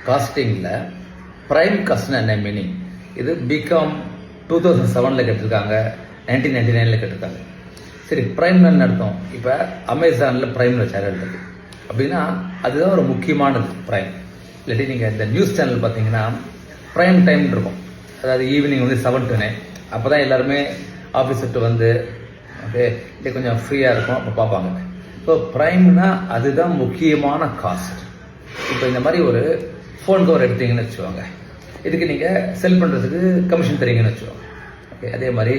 காஸ்டிங்கில் prime காஸ்ட்னு என்ன meaning? இது BCom 2007 கேட்டிருக்காங்க, 1999 கேட்டிருக்காங்க. சரி, ப்ரைம்னு என்ன அர்த்தம்? இப்போ அமேசானில் ப்ரைம்னு சேனல் இருக்குது அப்படின்னா அதுதான் ஒரு முக்கியமானது ப்ரைம். இல்லாட்டி நீங்கள் இந்த நியூஸ் சேனல் பார்த்தீங்கன்னா ப்ரைம் டைம் இருக்கும். அதாவது ஈவினிங் வந்து 7 to 9 அப்போ தான் எல்லாருமே ஆஃபீஸ் விட்டு வந்து ஓகே இல்லை கொஞ்சம் ஃப்ரீயாக இருக்கும், அப்போ பார்ப்பாங்க. ஸோ ப்ரைம்னா அதுதான் முக்கியமான காஸ்ட். இப்போ இந்த மாதிரி ஒரு ஃபோன் கவர் எடுத்தீங்கன்னு வச்சுக்கோங்க, இதுக்கு நீங்கள் செல் பண்ணுறதுக்கு கமிஷன் தரீங்கன்னு வச்சுக்கோங்க. ஓகே, அதே மாதிரி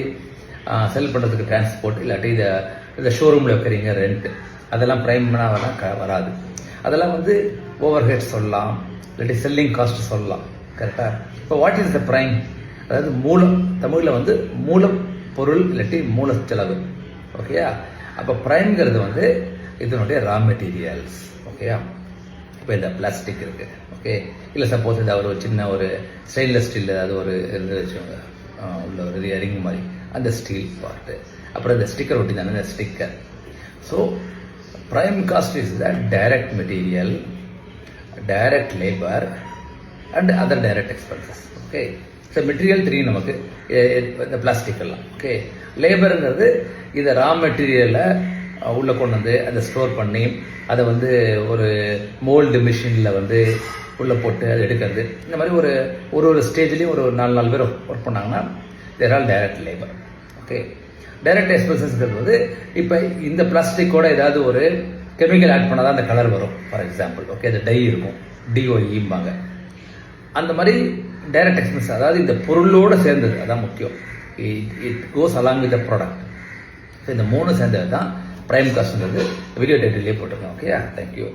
செல் பண்ணுறதுக்கு டிரான்ஸ்போர்ட் இல்லாட்டி இந்த ஷோரூமில் வைக்கிறீங்க ரெண்ட், அதெல்லாம் ப்ரைம்னா வராது. அதெல்லாம் வந்து ஓவர் ஹெட் சொல்லலாம், இல்லாட்டி செல்லிங் காஸ்ட் சொல்லலாம். கரெக்டாக? இப்போ வாட் இஸ் த ப்ரைம்? அதாவது மூலம், தமிழில் வந்து மூலப்பொருள் இல்லாட்டி மூல செலவு. ஓகேயா? அப்போ ப்ரைம்ங்கிறது வந்து இதனுடைய ரா மெட்டீரியல்ஸ். ஓகேயா? இப்போ இந்த பிளாஸ்டிக் இருக்குது, ஓகே, இல்லை சப்போஸ் இந்த ஒரு சின்ன ஒரு ஸ்டெயின்லெஸ் ஸ்டீல் அது ஒரு இருந்து வச்சுக்கோங்க, உள்ள ஒரு ரிங் மாதிரி, அந்த ஸ்டீல் பார்ட்டு. அப்புறம் இந்த ஸ்டிக்கர் ஒட்டி தானே இந்த sticker. So prime cost is the direct material, direct labour and other direct expenses. Okay, so material 3 நமக்கு இந்த பிளாஸ்டிக் எல்லாம். ஓகே, லேபருங்கிறது இதை ரா மெட்டீரியலை உள்ளே கொண்டு வந்து அதை ஸ்டோர் பண்ணி அதை வந்து ஒரு மோல்டு மிஷினில் வந்து உள்ளே போட்டு அதை எடுக்கிறது. இந்த மாதிரி ஒரு ஸ்டேஜ்லேயும் ஒரு 4 பேர் ஒர்க் பண்ணாங்கன்னா there all direct labour. Okay, direct எக்ஸ்பென்சஸ்ங்கிறது வந்து இப்போ இந்த பிளாஸ்டிக்கோட ஏதாவது ஒரு கெமிக்கல் ஆட் பண்ணால் தான் அந்த கலர் வரும். ஃபார் எக்ஸாம்பிள், ஓகே, அது டை இருக்கும், டிஓஇம்பாங்க. அந்த மாதிரி டைரக்ட் எக்ஸ்பென்ஸ், அதாவது இந்த பொருளோடு சேர்ந்தது, அதான் முக்கியம். It goes along with the product. So இந்த 3 சேர்ந்தது தான் ப்ரைம் காஸ்ட்ங்கிறது வீடியோ டைட்டிலே போட்டிருக்கேன். Okay, thank you.